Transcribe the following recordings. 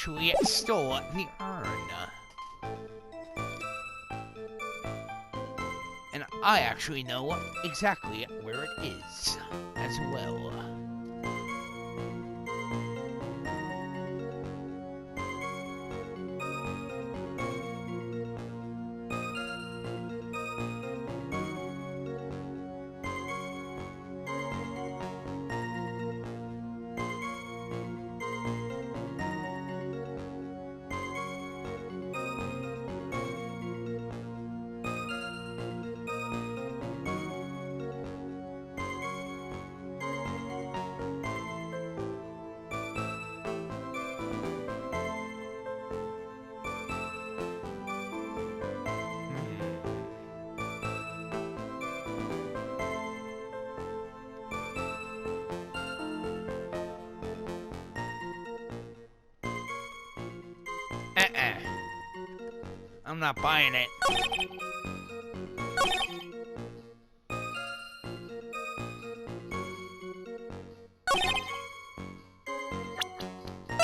actually stole the urn. And I actually know exactly where it is as well. I'm not buying it.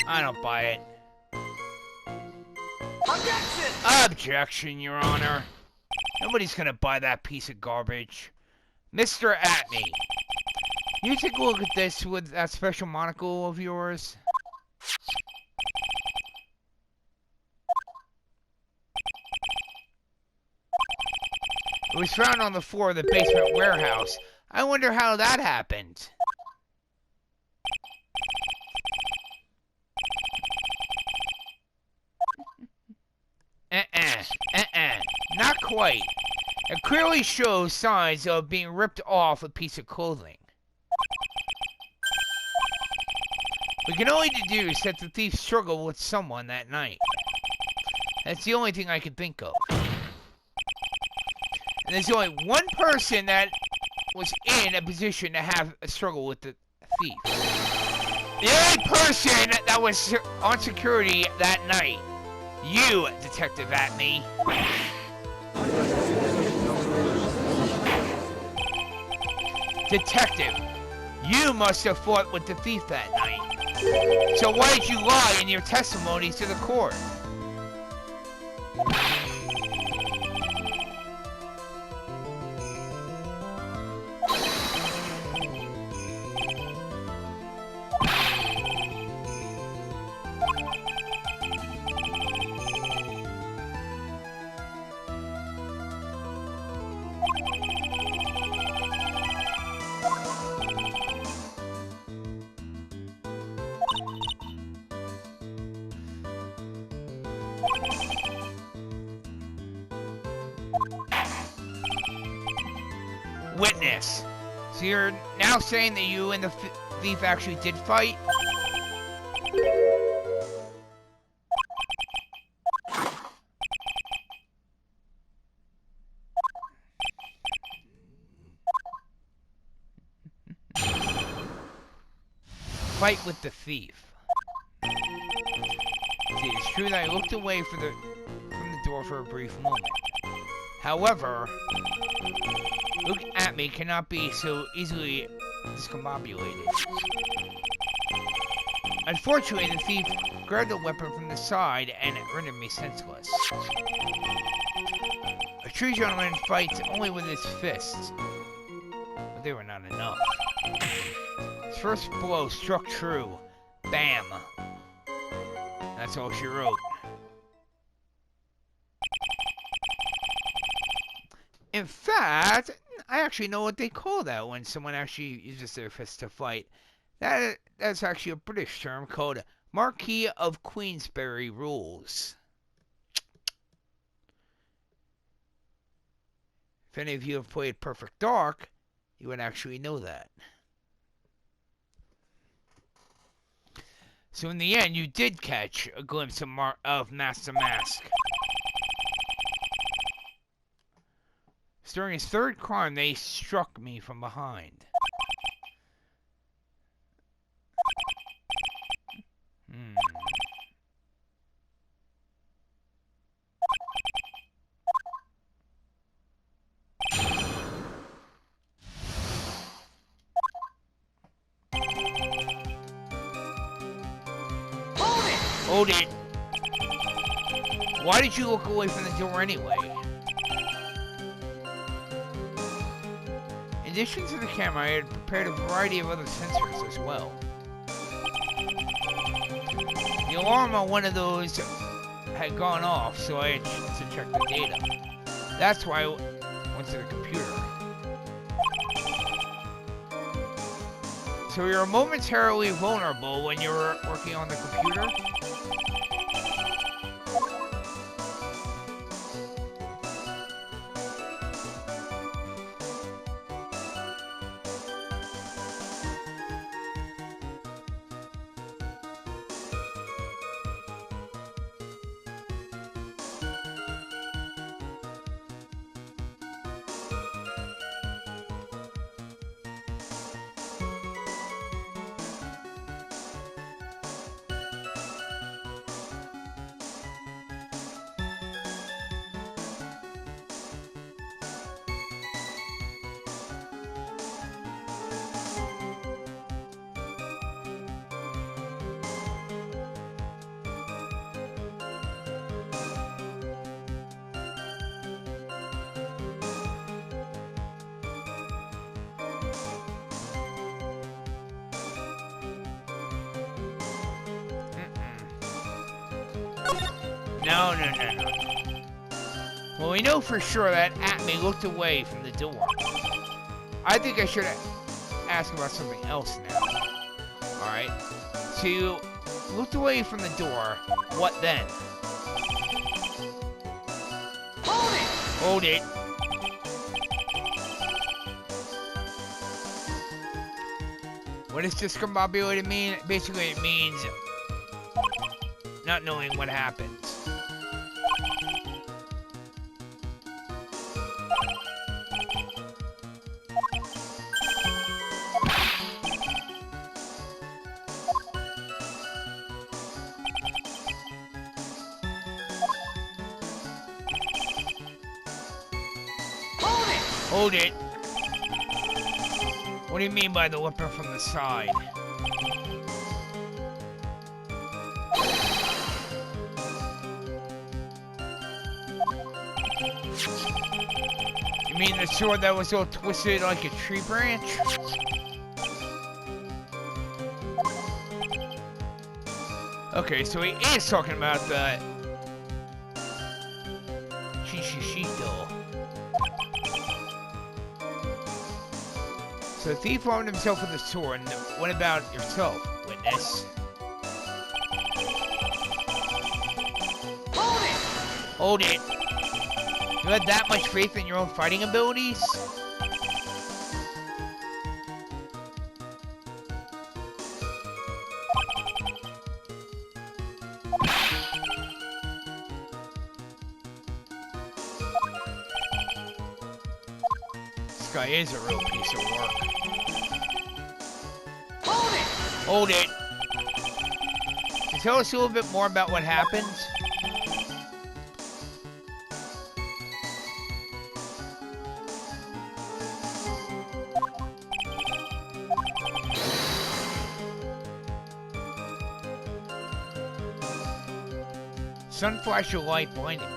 I don't buy it. Objection! Objection, Your Honor. Nobody's gonna buy that piece of garbage. Mr. Atney, you take a look at this with that special monocle of yours. It was found on the floor of the basement warehouse. I wonder how that happened. Not quite. It clearly shows signs of being ripped off a piece of clothing. We can only deduce that the thief struggled with someone that night. That's the only thing I can think of. And there's only one person that was in a position to have a struggle with the thief. The only person that was on security that night. You, Detective Atney. Detective, you must have fought with the thief that night. So why did you lie in your testimony to the court? Witness. So you're now saying that you and the thief actually did fight? Fight with the thief. See, it's true that I looked away from the door for a brief moment. However, look at me cannot be so easily discombobulated. Unfortunately, the thief grabbed the weapon from the side and rendered me senseless. A true gentleman fights only with his fists, but they were not enough. His first blow struck true. Bam. That's all she wrote. In fact, I actually know what they call that when someone actually uses their fist to fight. That's actually a British term called Marquis of Queensberry rules. If any of you have played Perfect Dark, you would actually know that. So in the end, you did catch a glimpse of Master Mask. During his third crime, they struck me from behind. Hold it. Why did you look away from the door anyway? In addition to the camera, I had prepared a variety of other sensors as well. The alarm on one of those had gone off, so I had to check the data. That's why I went to the computer. So you're momentarily vulnerable when you're working on the computer? No. Well, we know for sure that Atme looked away from the door. I think I should ask about something else now. Alright. So you looked away from the door. What then? Hold it! What does discombobulated mean? Basically, it means not knowing what happens. Hold it! What do you mean by the weapon from the side? You mean the sword that was all twisted like a tree branch? Okay, so he is talking about the Shishishito. So the thief armed himself with a sword. What about yourself, witness? Hold it! You had that much faith in your own fighting abilities? This guy is a real piece of work. Hold it! Can you tell us a little bit more about what happened? Sun flash of light blinded me.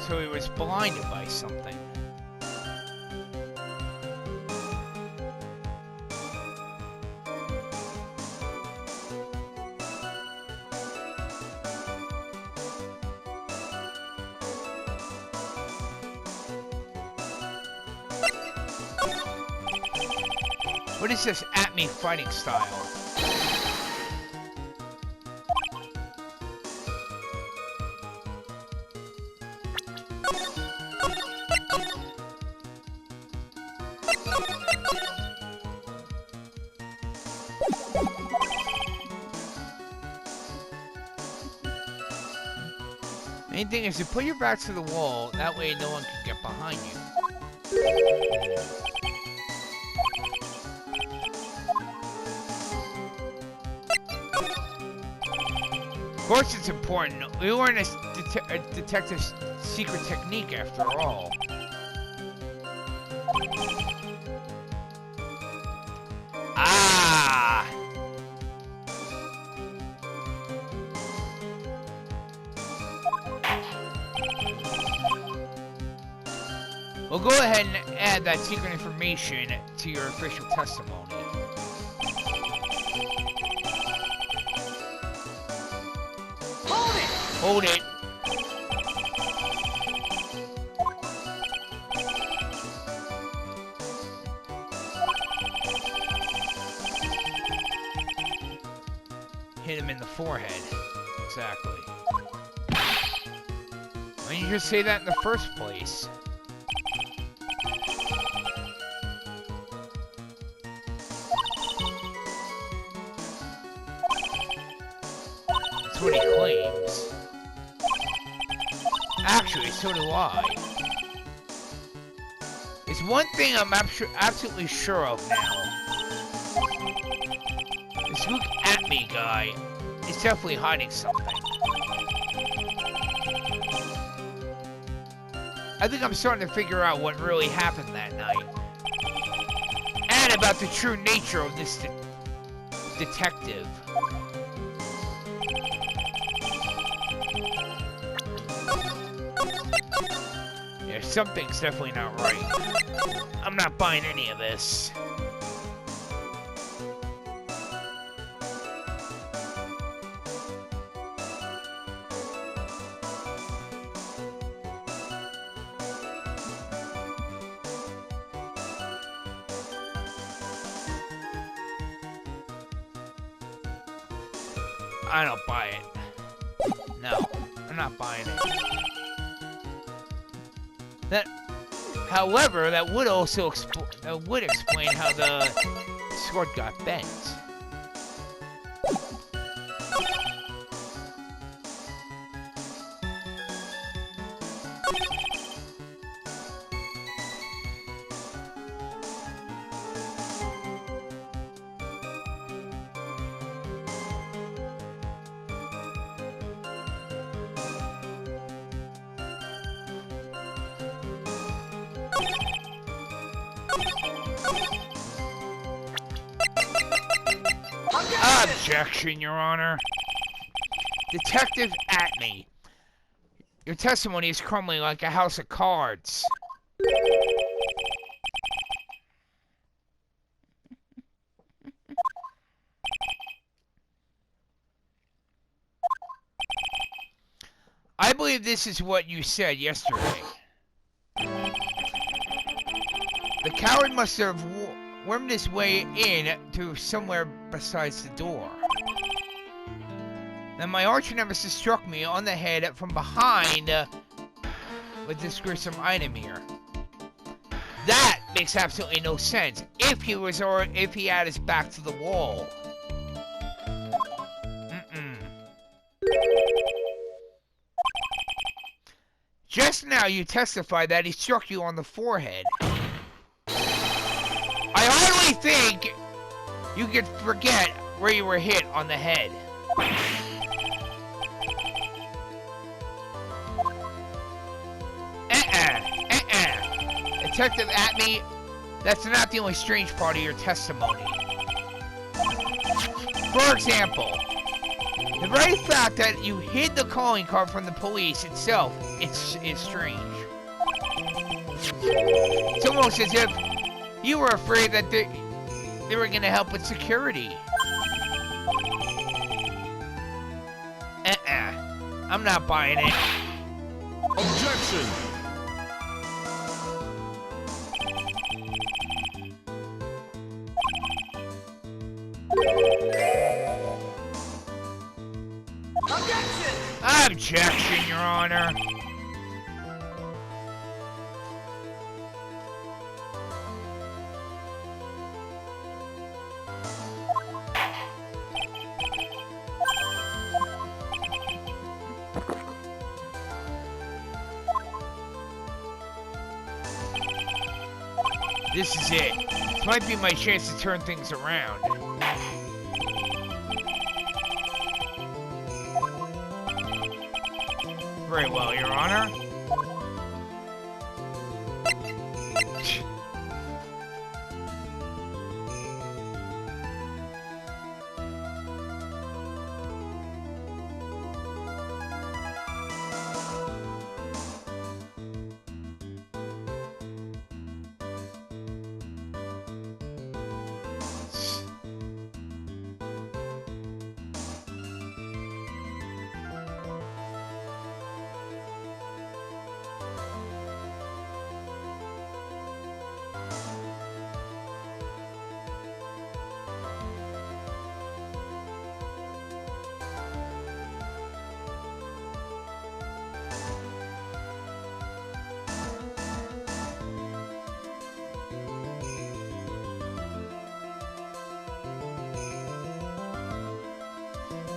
So he was blinded by something. What is this at-me fighting style? Main thing is to put your back to the wall, that way no one can get behind you. Of course it's important. We weren't a detective secret technique after all. Ah! We'll go ahead and add that secret information to your official testimony. Hold it! Hold it. Hit him in the forehead. Exactly. Why didn't you just say that in the first place? That's what he claims. Actually, so do I. There's one thing I'm absolutely sure of now. This look at me guy is definitely hiding something. I think I'm starting to figure out what really happened that night. And about the true nature of this detective. Yeah, something's definitely not right. I'm not buying any of this. I don't buy it. No, I'm not buying it. However, that would also explain how the sword got bent. Objection, Your Honor. Detective Atney, your testimony is crumbling like a house of cards. I believe this is what you said yesterday. The coward must have wormed his way in to somewhere besides the door. Then my arch nemesis struck me on the head from behind with this gruesome item here. That makes absolutely no sense if he had his back to the wall. Just now you testified that he struck you on the forehead. I hardly think you could forget where you were hit on the head. Detective Atney, that's not the only strange part of your testimony. For example, the very fact that you hid the calling card from the police itself is strange. It's almost as if you were afraid that they were going to help with security. I'm not buying it. Objection! Objection, Your Honor. This is it. This might be my chance to turn things around. Very well, Your Honor.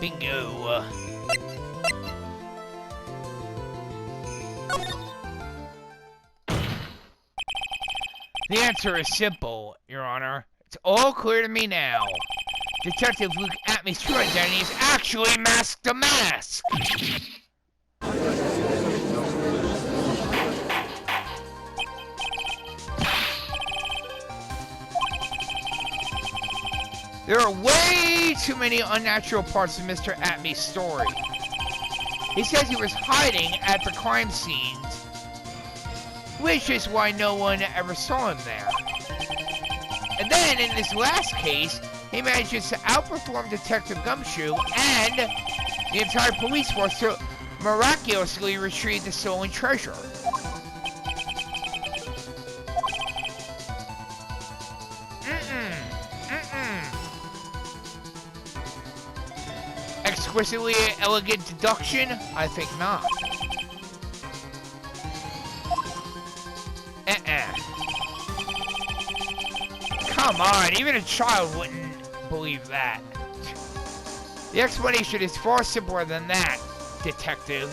Bingo. The answer is simple, Your Honor. It's all clear to me now. Detective Luke Atmey's true identity is actually Mask the Mask! There are way too many unnatural parts of Mr. Atmey's story. He says he was hiding at the crime scenes, which is why no one ever saw him there. And then, in this last case, he manages to outperform Detective Gumshoe and the entire police force to miraculously retrieve the stolen treasure. Exquisitely elegant deduction? I think not. Come on, even a child wouldn't believe that. The explanation is far simpler than that, Detective.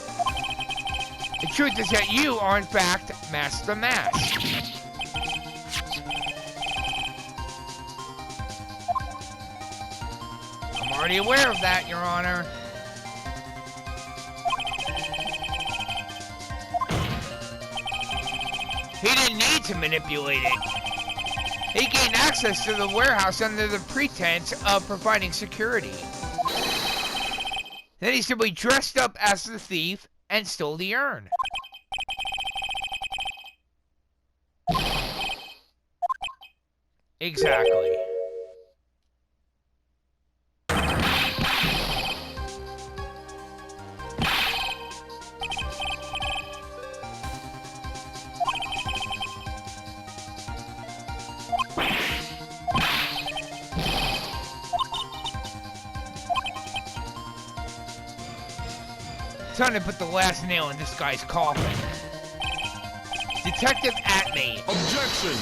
The truth is that you are in fact Mask the Mask. I'm already aware of that, Your Honor. He didn't need to manipulate it. He gained access to the warehouse under the pretense of providing security. Then he simply dressed up as the thief and stole the urn. Exactly. Time to put the last nail in this guy's coffin. Detective Atmey. Objection!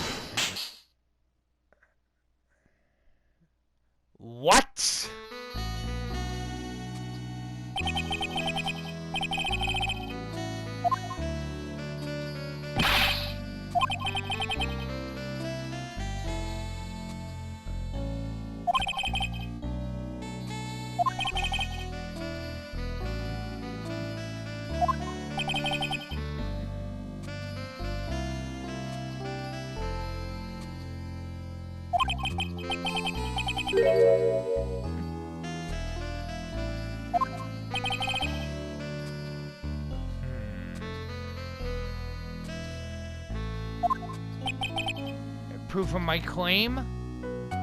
What? Proof of my claim?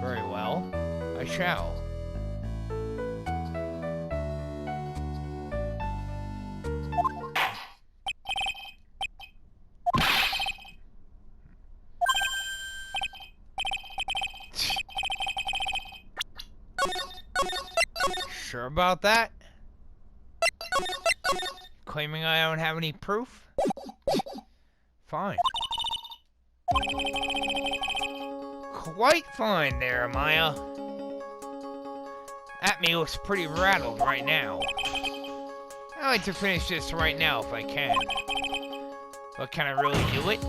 Very well. I shall. Sure about that? Claiming I don't have any proof? Fine. Quite fine there, Maya. Atmey looks pretty rattled right now. I'd like to finish this right now if I can. But can I really do it?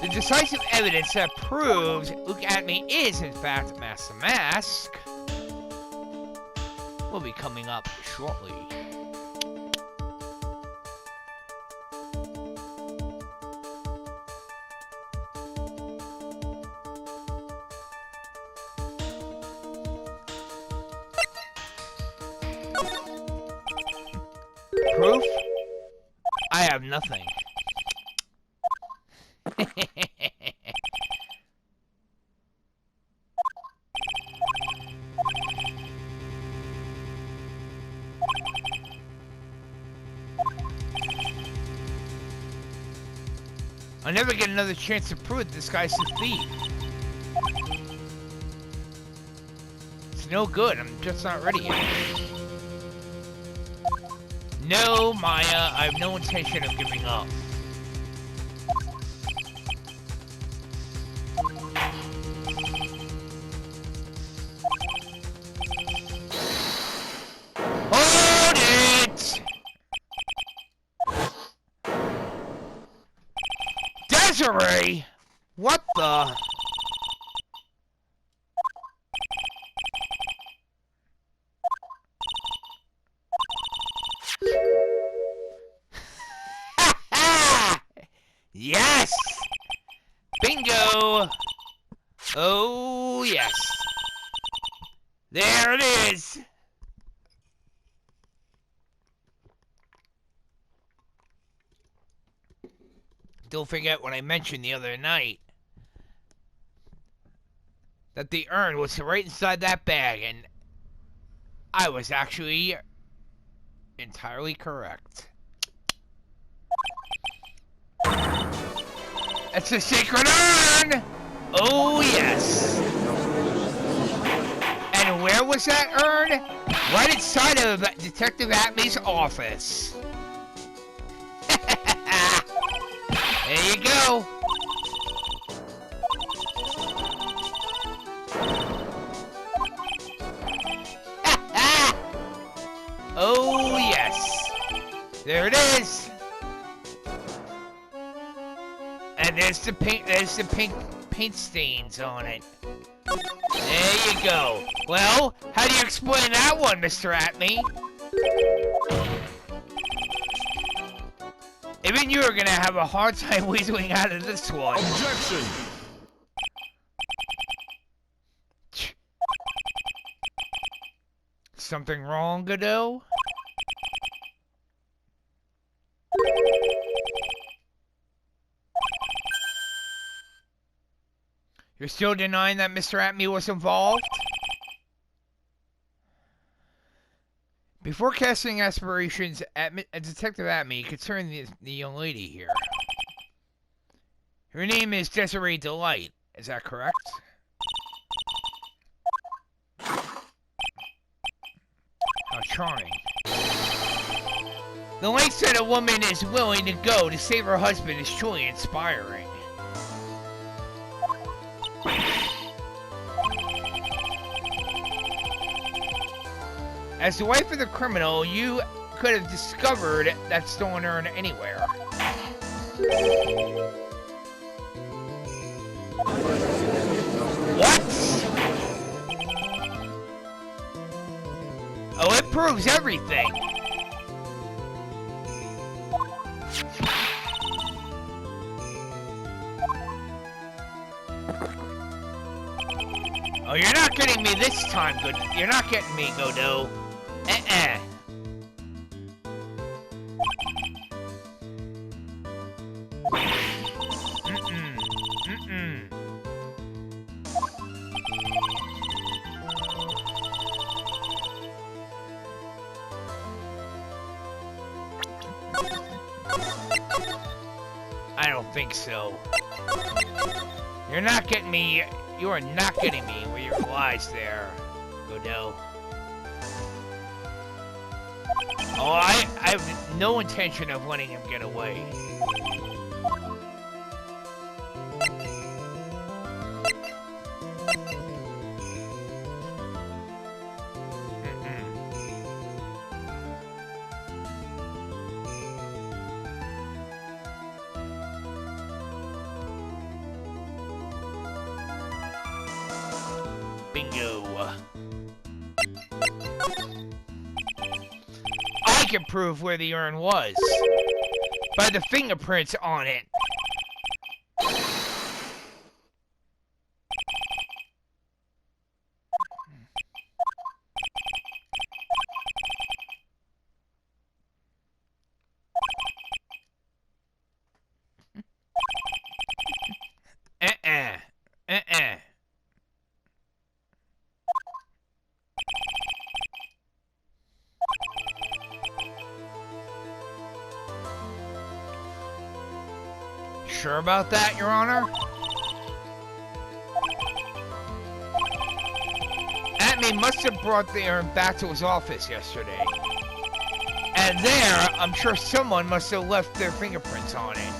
The decisive evidence that proves Luke Atmey is in fact Mask the Mask will be coming up shortly. Proof? I have nothing. I'll never get another chance to prove this guy's a thief. It's no good, I'm just not ready yet. No, Maya, I have no intention of giving up. Hold it! Desiree! What the? Yes! Bingo! Oh, yes. There it is! Don't forget what I mentioned the other night. That the urn was right inside that bag, and I was actually entirely correct. It's a sacred urn! Oh, yes. And where was that urn? Right inside of Detective Atmey's office. There you go. Oh, yes. There it is. And there's the paint stains on it. There you go. Well, how do you explain that one, Mr. Atmey? Even you are gonna have a hard time weaseling out of this one. Objection! Something wrong, Godot? You're still denying that Mr. Atmey was involved? Before casting aspirations at Detective Atmey concerning the young lady here. Her name is Desiree Delight, is that correct? How charming. The lengths that a woman is willing to go to save her husband is truly inspiring. As the wife of the criminal, you could have discovered that stolen urn anywhere. What? Oh, it proves everything. Oh, you're not getting me this time, good. You're not getting me, Godot. I don't think so. You're not getting me. You are not getting me with your lies there, Godot. Oh, I have no intention of letting him get away. Bingo. I can prove where the urn was by the fingerprints on it. sure about that, Your Honor? Atme must have brought the urn back to his office yesterday. And there, I'm sure someone must have left their fingerprints on it.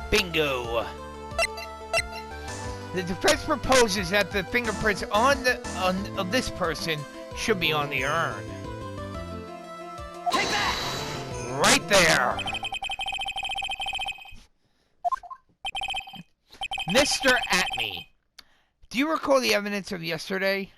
Bingo! The defense proposes that the fingerprints of this person should be on the urn. Take that! Right there! Mr. Atme, do you recall the evidence of yesterday?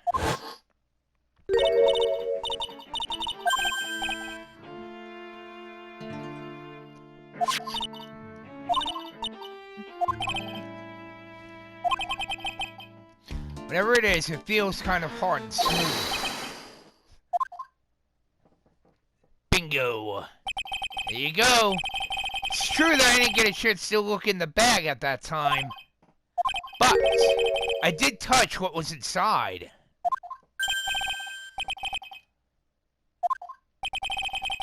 Whatever it is, it feels kind of hard and smooth. Bingo. There you go. It's true that I didn't get a chance to look in the bag at that time, but I did touch what was inside.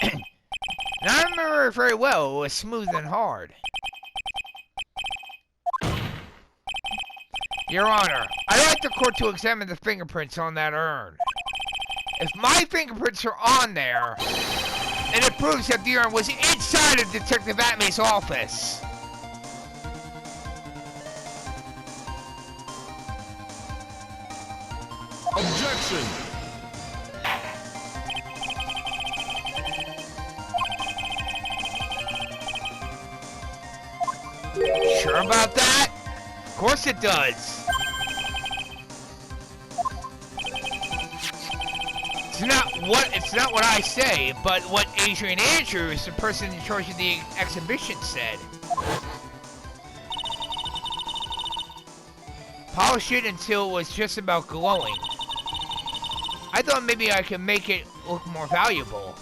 And I remember it very well. It was smooth and hard. Your Honor, I'd like the court to examine the fingerprints on that urn. If my fingerprints are on there, then it proves that the urn was inside of Detective Atme's office. Objection! Sure about that? Of course it does. It's not what I say, but what Adrian Andrews, the person in charge of the exhibition, said. Polish it until it was just about glowing. I thought maybe I could make it look more valuable.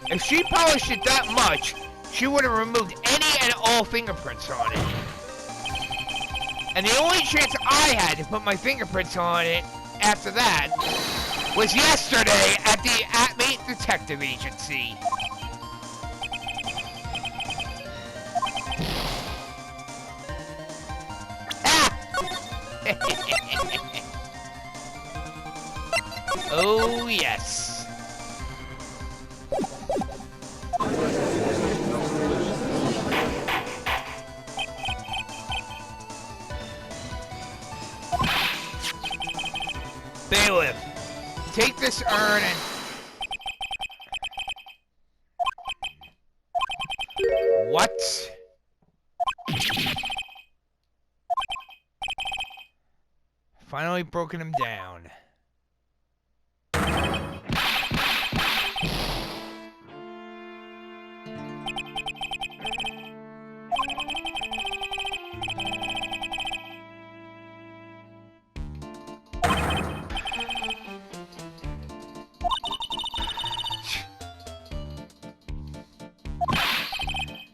If she polished it that much, she would have removed any and all fingerprints on it. And the only chance I had to put my fingerprints on it after that was yesterday at the Atme Detective Agency. Ah! Oh, yes. Bailiff, take this urn and... What? Finally broken him down.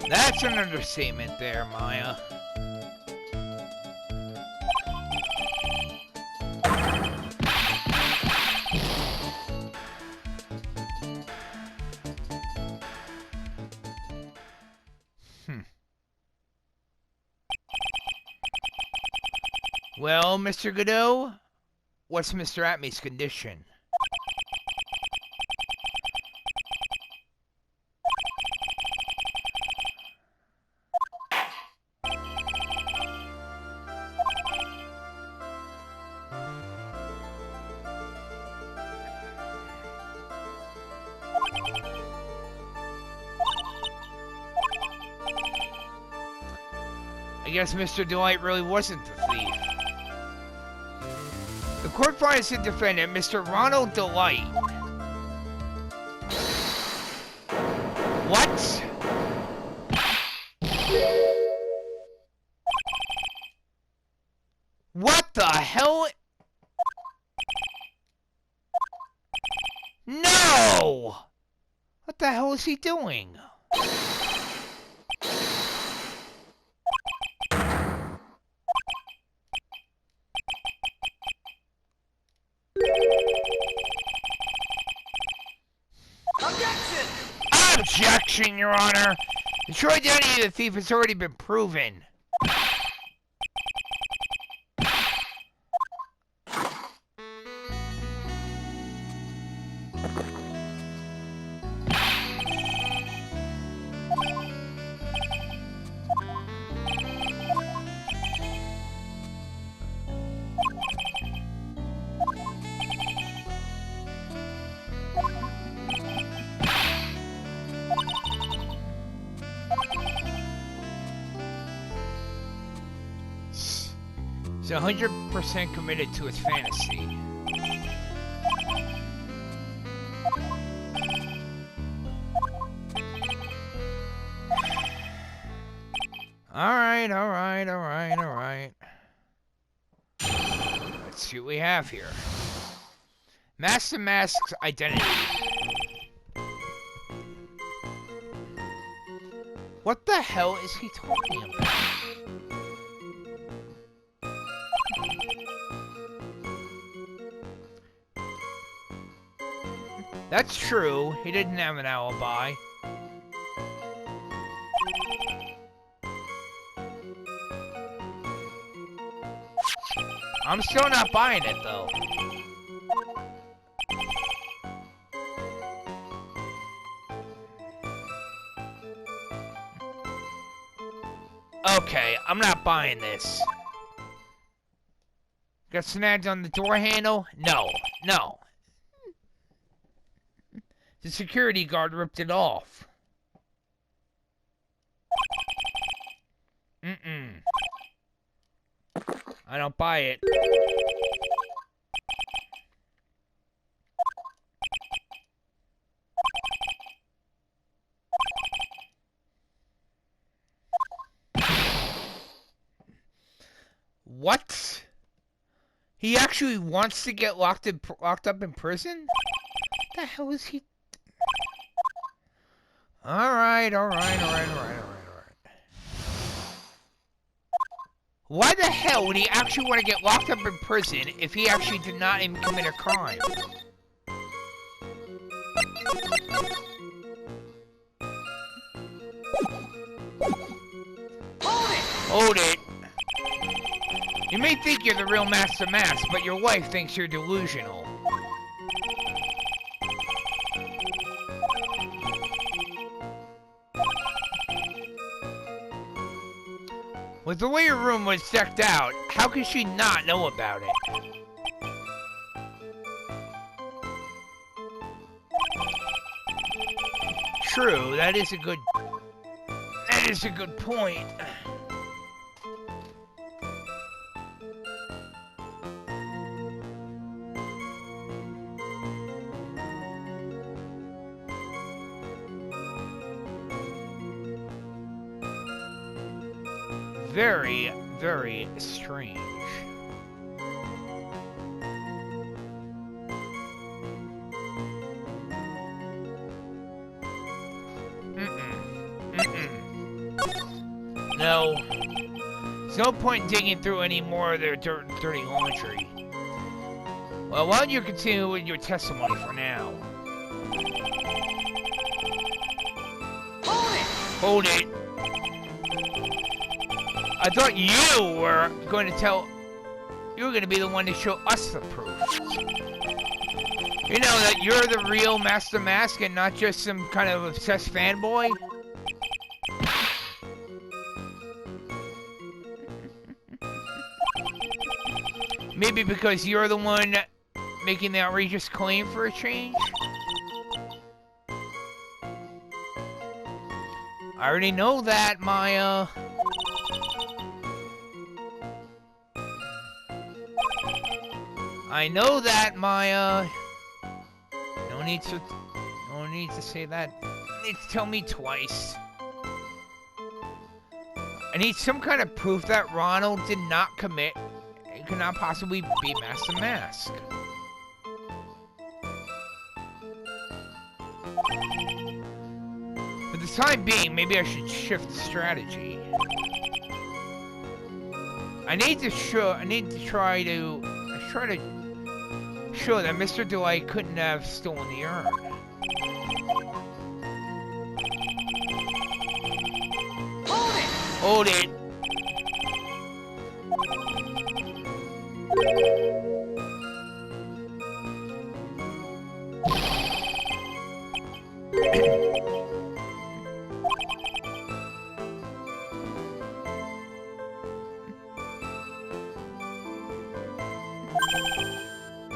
That's an understatement there, Maya. Well, Mr. Godot, what's Mr. Atme's condition? I guess Mr. Delight really wasn't the thief. The court finds the defendant, Mr. Ronald Delight. What? What the hell? No! What the hell is he doing? Objection! Objection, Your Honor! The true identity of the thief has already been proven. He's 100% committed to his fantasy. Alright. Let's see what we have here. Master Mask's identity. What the hell is he talking about? That's true. He didn't have an alibi. I'm still not buying it, though. Okay, I'm not buying this. Got snagged on the door handle? No. The security guard ripped it off. I don't buy it. What? He actually wants to get locked up in prison? What the hell is he? Alright. Why the hell would he actually want to get locked up in prison if he actually did not even commit a crime? Hold it! You may think you're the real Master Mask, but your wife thinks you're delusional. With the way your room was decked out, how could she not know about it? True, that is a good point. Very, very strange. No. There's no point in digging through any more of their dirty laundry. Well, why don't you continue with your testimony for now? Hold it! I thought you were going to be the one to show us the proof. You know that you're the real Master Mask and not just some kind of obsessed fanboy? Maybe because you're the one making the outrageous claim for a change? I already know that, Maya. I know that, Maya. No need to say that. You need to tell me twice. I need some kind of proof that Ronald did not commit. It could not possibly be Master Mask. For the time being, maybe I should shift strategy. I need to try to show that Mr. Delight couldn't have stolen the urn. Hold it!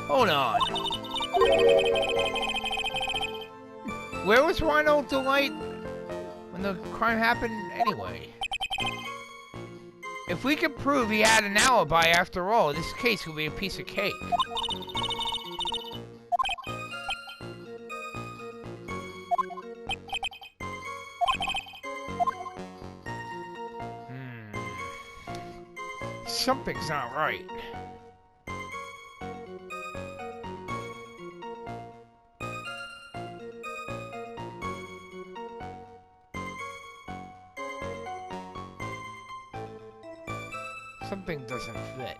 Hold on. Where was Ronald Delight when the crime happened anyway? If we could prove he had an alibi after all, this case would be a piece of cake. Something's not right. Something doesn't fit.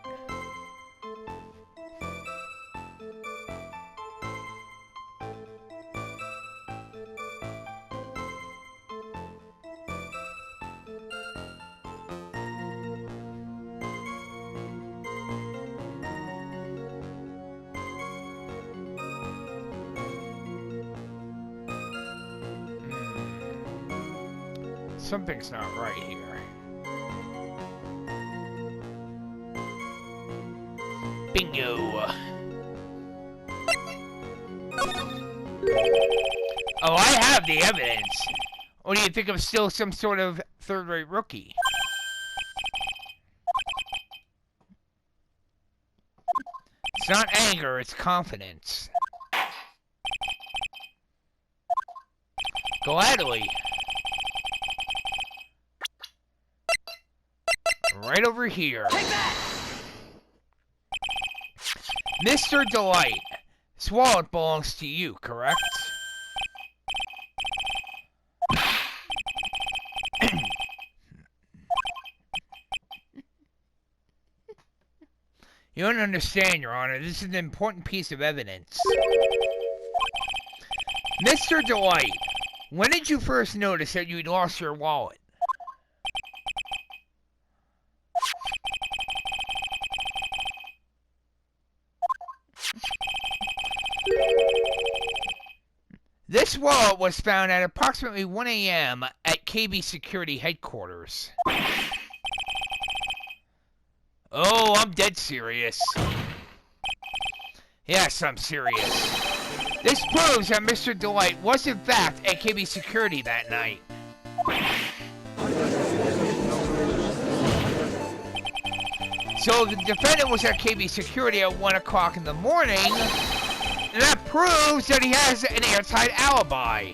Something's not right here. Bingo! Oh, I have the evidence! Or do you think I'm still some sort of third-rate rookie? It's not anger, it's confidence. Gladly. Right over here. Take that! Mr. Delight, this wallet belongs to you, correct? You don't understand, Your Honor. This is an important piece of evidence. Mr. Delight, when did you first notice that you'd lost your wallet? This wallet was found at approximately 1 a.m. at KB Security Headquarters. Oh, I'm dead serious. Yes, I'm serious. This proves that Mr. Delight was in fact at KB Security that night. So the defendant was at KB Security at 1 o'clock in the morning, and that proves that he has an airtight alibi.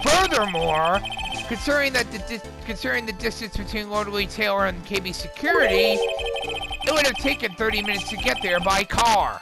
Furthermore, considering the distance between Lordly Taylor and KB Security, it would have taken 30 minutes to get there by car.